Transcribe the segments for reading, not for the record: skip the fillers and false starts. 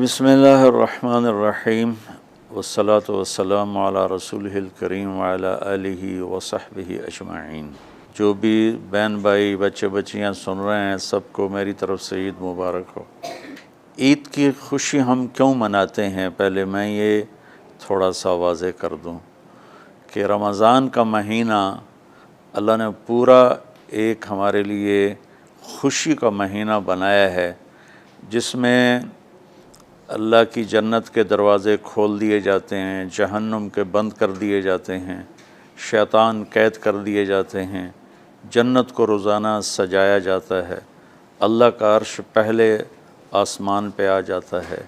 بسم اللہ الرحمن الرحیم والصلاة والسلام علی رسولہ الکریم وعلی آلہ وصحبہ اجمعین۔ جو بھی بہن بھائی بچے بچیاں سن رہے ہیں سب کو میری طرف سے عید مبارک ہو۔ عید کی خوشی ہم کیوں مناتے ہیں، پہلے میں یہ تھوڑا سا واضح کر دوں کہ رمضان کا مہینہ اللہ نے پورا ایک ہمارے لیے خوشی کا مہینہ بنایا ہے، جس میں اللہ کی جنت کے دروازے کھول دیے جاتے ہیں، جہنم کے بند کر دیے جاتے ہیں، شیطان قید کر دیے جاتے ہیں، جنت کو روزانہ سجایا جاتا ہے، اللہ کا عرش پہلے آسمان پہ آ جاتا ہے،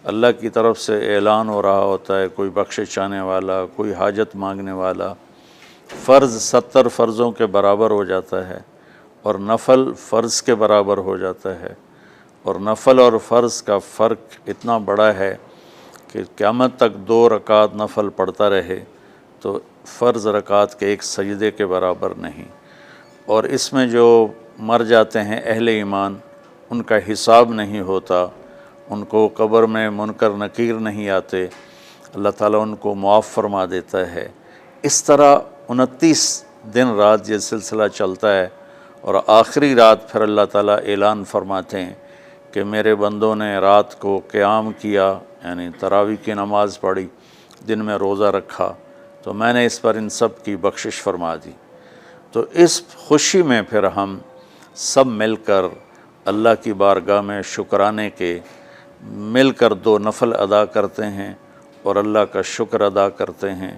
اللہ کی طرف سے اعلان ہو رہا ہوتا ہے، کوئی بخشش چاہنے والا، کوئی حاجت مانگنے والا، فرض 70 فرضوں کے برابر ہو جاتا ہے اور نفل فرض کے برابر ہو جاتا ہے، اور نفل اور فرض کا فرق اتنا بڑا ہے کہ قیامت تک 2 رکعت نفل پڑھتا رہے تو فرض رکعت کے ایک سجدے کے برابر نہیں۔ اور اس میں جو مر جاتے ہیں اہل ایمان، ان کا حساب نہیں ہوتا، ان کو قبر میں منکر نکیر نہیں آتے، اللہ تعالیٰ ان کو معاف فرما دیتا ہے۔ اس طرح 29 دن رات یہ سلسلہ چلتا ہے، اور آخری رات پھر اللہ تعالیٰ اعلان فرماتے ہیں کہ میرے بندوں نے رات کو قیام کیا، یعنی تراویح کی نماز پڑھی، دن میں روزہ رکھا، تو میں نے اس پر ان سب کی بخشش فرما دی۔ تو اس خوشی میں پھر ہم سب مل کر اللہ کی بارگاہ میں شکرانے کے مل کر 2 نفل ادا کرتے ہیں اور اللہ کا شکر ادا کرتے ہیں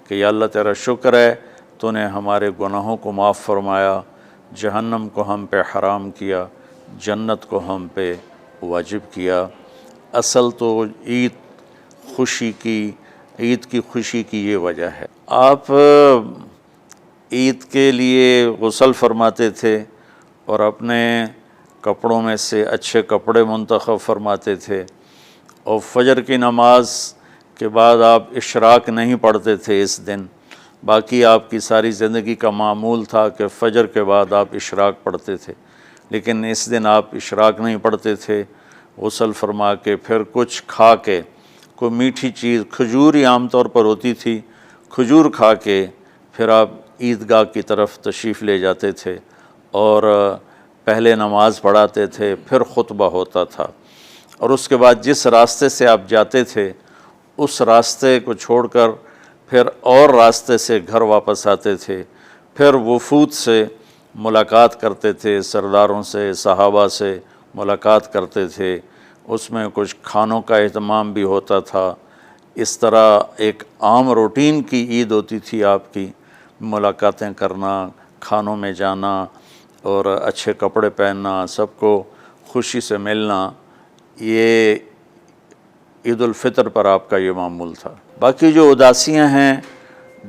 کہ یا اللہ تیرا شکر ہے، تو نے ہمارے گناہوں کو معاف فرمایا، جہنم کو ہم پہ حرام کیا، جنت کو ہم پہ واجب کیا۔ اصل تو عید کی خوشی کی یہ وجہ ہے۔ آپ عید کے لیے غسل فرماتے تھے اور اپنے کپڑوں میں سے اچھے کپڑے منتخب فرماتے تھے، اور فجر کی نماز کے بعد آپ اشراق نہیں پڑھتے تھے اس دن، باقی آپ کی ساری زندگی کا معمول تھا کہ فجر کے بعد آپ اشراق پڑھتے تھے، لیکن اس دن آپ اشراق نہیں پڑھتے تھے، غسل فرما کے پھر کچھ کھا کے، کوئی میٹھی چیز، کھجور ہی عام طور پر ہوتی تھی، کھجور کھا کے پھر آپ عیدگاہ کی طرف تشریف لے جاتے تھے، اور پہلے نماز پڑھاتے تھے، پھر خطبہ ہوتا تھا، اور اس کے بعد جس راستے سے آپ جاتے تھے اس راستے کو چھوڑ کر پھر اور راستے سے گھر واپس آتے تھے، پھر وفود سے ملاقات کرتے تھے، سرداروں سے، صحابہ سے ملاقات کرتے تھے، اس میں کچھ کھانوں کا اہتمام بھی ہوتا تھا۔ اس طرح ایک عام روٹین کی عید ہوتی تھی آپ کی، ملاقاتیں کرنا، کھانوں میں جانا اور اچھے کپڑے پہننا، سب کو خوشی سے ملنا، یہ عید الفطر پر آپ کا یہ معمول تھا۔ باقی جو اداسیاں ہیں،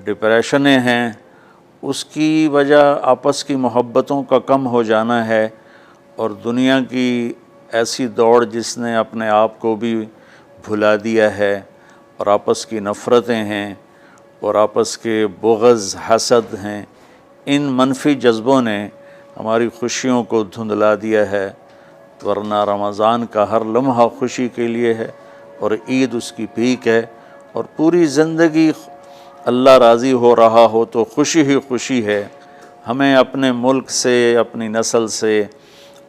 ڈپریشنیں ہیں، اس کی وجہ آپس کی محبتوں کا کم ہو جانا ہے، اور دنیا کی ایسی دوڑ جس نے اپنے آپ کو بھی بھلا دیا ہے، اور آپس کی نفرتیں ہیں اور آپس کے بغض، حسد ہیں، ان منفی جذبوں نے ہماری خوشیوں کو دھندلا دیا ہے، ورنہ رمضان کا ہر لمحہ خوشی کے لیے ہے، اور عید اس کی پیک ہے، اور پوری زندگی اللہ راضی ہو رہا ہو تو خوشی ہی خوشی ہے۔ ہمیں اپنے ملک سے، اپنی نسل سے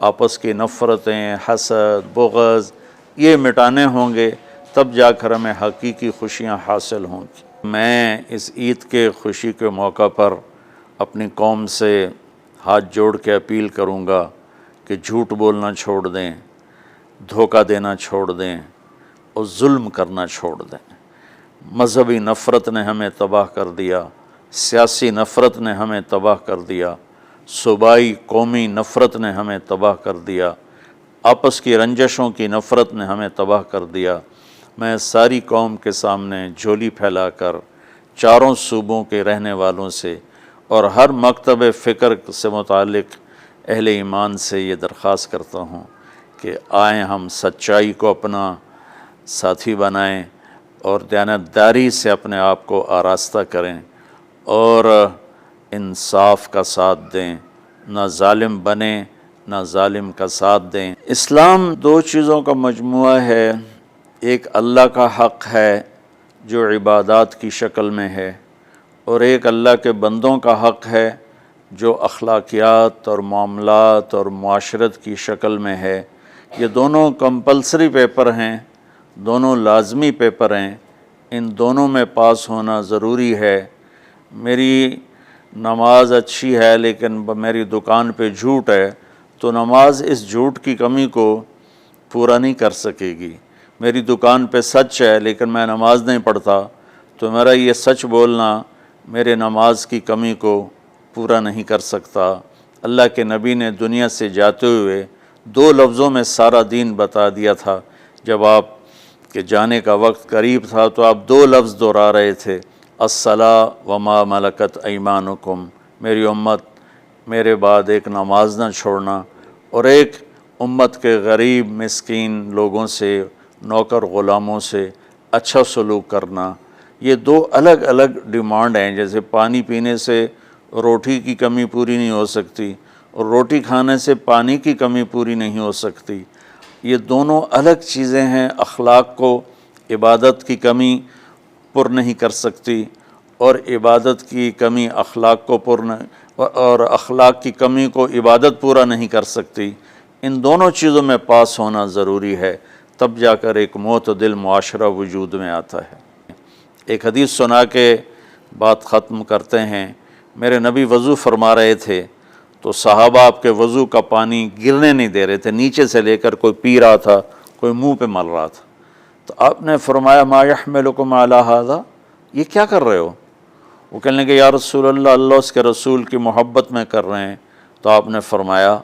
آپس کی نفرتیں، حسد، بغض یہ مٹانے ہوں گے، تب جا کر ہمیں حقیقی خوشیاں حاصل ہوں گی۔ میں اس عید کے خوشی کے موقع پر اپنی قوم سے ہاتھ جوڑ کے اپیل کروں گا کہ جھوٹ بولنا چھوڑ دیں، دھوکہ دینا چھوڑ دیں، اور ظلم کرنا چھوڑ دیں۔ مذہبی نفرت نے ہمیں تباہ کر دیا، سیاسی نفرت نے ہمیں تباہ کر دیا، صوبائی قومی نفرت نے ہمیں تباہ کر دیا، آپس کی رنجشوں کی نفرت نے ہمیں تباہ کر دیا۔ میں ساری قوم کے سامنے جھولی پھیلا کر چاروں صوبوں کے رہنے والوں سے اور ہر مکتب فکر سے متعلق اہل ایمان سے یہ درخواست کرتا ہوں کہ آئیں ہم سچائی کو اپنا ساتھی بنائیں اور دیانتداری سے اپنے آپ کو آراستہ کریں، اور انصاف کا ساتھ دیں، نہ ظالم بنیں نہ ظالم کا ساتھ دیں۔ اسلام 2 چیزوں کا مجموعہ ہے، ایک اللہ کا حق ہے جو عبادات کی شکل میں ہے، اور ایک اللہ کے بندوں کا حق ہے جو اخلاقیات اور معاملات اور معاشرت کی شکل میں ہے۔ یہ دونوں کمپلسری پیپر ہیں، دونوں لازمی پیپر ہیں، ان دونوں میں پاس ہونا ضروری ہے۔ میری نماز اچھی ہے لیکن میری دکان پہ جھوٹ ہے تو نماز اس جھوٹ کی کمی کو پورا نہیں کر سکے گی۔ میری دکان پہ سچ ہے لیکن میں نماز نہیں پڑھتا تو میرا یہ سچ بولنا میرے نماز کی کمی کو پورا نہیں کر سکتا۔ اللہ کے نبی نے دنیا سے جاتے ہوئے 2 لفظوں میں سارا دین بتا دیا تھا۔ جب آپ کے جانے کا وقت قریب تھا تو آپ 2 لفظ دہرا رہے تھے، الصلاۃ وما ملکت ایمانکم، میری امت میرے بعد ایک نماز نہ چھوڑنا، اور ایک امت کے غریب مسکین لوگوں سے، نوکر غلاموں سے اچھا سلوک کرنا۔ یہ 2 الگ الگ ڈیمانڈ ہیں۔ جیسے پانی پینے سے روٹی کی کمی پوری نہیں ہو سکتی اور روٹی کھانے سے پانی کی کمی پوری نہیں ہو سکتی، یہ دونوں الگ چیزیں ہیں۔ اخلاق کو عبادت کی کمی پر نہیں کر سکتی، اور عبادت کی کمی اخلاق کو اور اخلاق کی کمی کو عبادت پورا نہیں کر سکتی۔ ان دونوں چیزوں میں پاس ہونا ضروری ہے، تب جا کر ایک معتدل معاشرہ وجود میں آتا ہے۔ ایک حدیث سنا کے بات ختم کرتے ہیں۔ میرے نبی وضو فرما رہے تھے تو صحابہ آپ کے وضو کا پانی گرنے نہیں دے رہے تھے، نیچے سے لے کر کوئی پی رہا تھا، کوئی منہ پہ مل رہا تھا۔ تو آپ نے فرمایا ما یحملکم علی ھذا، یہ کیا کر رہے ہو؟ وہ کہنے لگے یا رسول اللہ، اللہ اس کے رسول کی محبت میں کر رہے ہیں۔ تو آپ نے فرمایا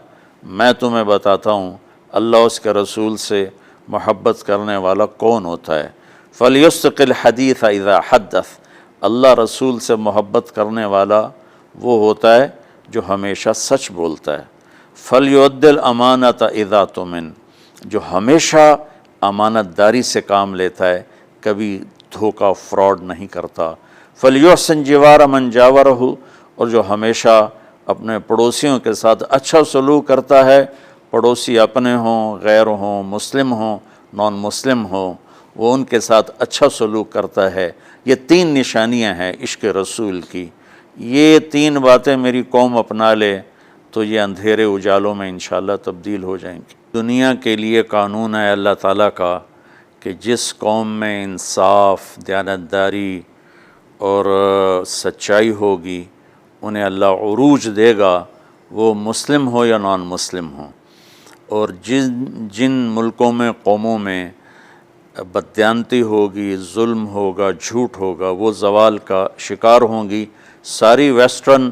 میں تمہیں بتاتا ہوں اللہ اس کے رسول سے محبت کرنے والا کون ہوتا ہے۔ فَلْيُسْتِقِ الْحَدِيثَ اِذَا حَدَّثَ، اللہ رسول سے محبت کرنے والا وہ ہوتا ہے جو ہمیشہ سچ بولتا ہے۔ فَلْيُؤَدِّ الْأَمَانَةَ اِذَا تُؤْمِنَ، جو ہمیشہ امانت داری سے کام لیتا ہے، کبھی دھوکہ فراڈ نہیں کرتا۔ فَلْيُحْسِنْ جِوَارَ مَنْ جَاوَرَهُ، اور جو ہمیشہ اپنے پڑوسیوں کے ساتھ اچھا سلوک کرتا ہے، پڑوسی اپنے ہوں، غیر ہوں، مسلم ہوں، نان مسلم ہوں، وہ ان کے ساتھ اچھا سلوک کرتا ہے۔ یہ 3 نشانیاں ہیں عشق رسول کی۔ یہ 3 باتیں میری قوم اپنا لے تو یہ اندھیرے اجالوں میں انشاءاللہ تبدیل ہو جائیں گی۔ دنیا کے لیے قانون ہے اللہ تعالیٰ کا کہ جس قوم میں انصاف، دیانتداری اور سچائی ہوگی انہیں اللہ عروج دے گا، وہ مسلم ہو یا نان مسلم ہو۔ اور جن ملکوں میں، قوموں میں بددیانتی ہوگی، ظلم ہوگا، جھوٹ ہوگا، وہ زوال کا شکار ہوں گی۔ ساری ویسٹرن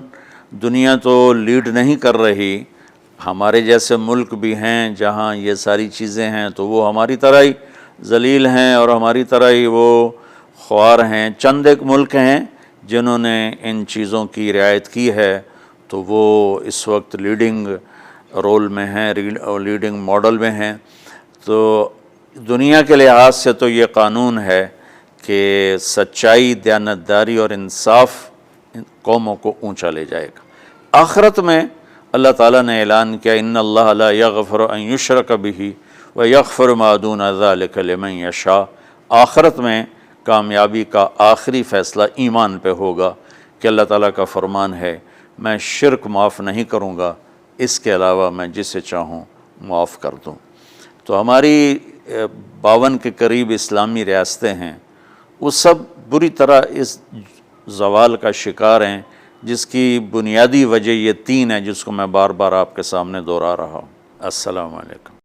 دنیا تو لیڈ نہیں کر رہی، ہمارے جیسے ملک بھی ہیں جہاں یہ ساری چیزیں ہیں تو وہ ہماری طرح ہی ذلیل ہیں اور ہماری طرح ہی وہ خوار ہیں۔ چند ایک ملک ہیں جنہوں نے ان چیزوں کی رعایت کی ہے تو وہ اس وقت لیڈنگ رول میں ہیں، لیڈنگ ماڈل میں ہیں۔ تو دنیا کے لحاظ سے تو یہ قانون ہے کہ سچائی، دیانتداری اور انصاف قوموں کو اونچا لے جائے گا۔ آخرت میں اللہ تعالیٰ نے اعلان کیا ان اللہ لا یغفر ان یشرک بہ ویغفر ما دون ذلک لمن یشاء۔ آخرت میں کامیابی کا آخری فیصلہ ایمان پہ ہوگا کہ اللہ تعالیٰ کا فرمان ہے میں شرک معاف نہیں کروں گا، اس کے علاوہ میں جسے چاہوں معاف کر دوں۔ تو ہماری 52 کے قریب اسلامی ریاستیں ہیں، وہ سب بری طرح اس زوال کا شکار ہیں، جس کی بنیادی وجہ یہ 3 ہے جس کو میں بار بار آپ کے سامنے دہرا رہا ہوں۔ السلام علیکم۔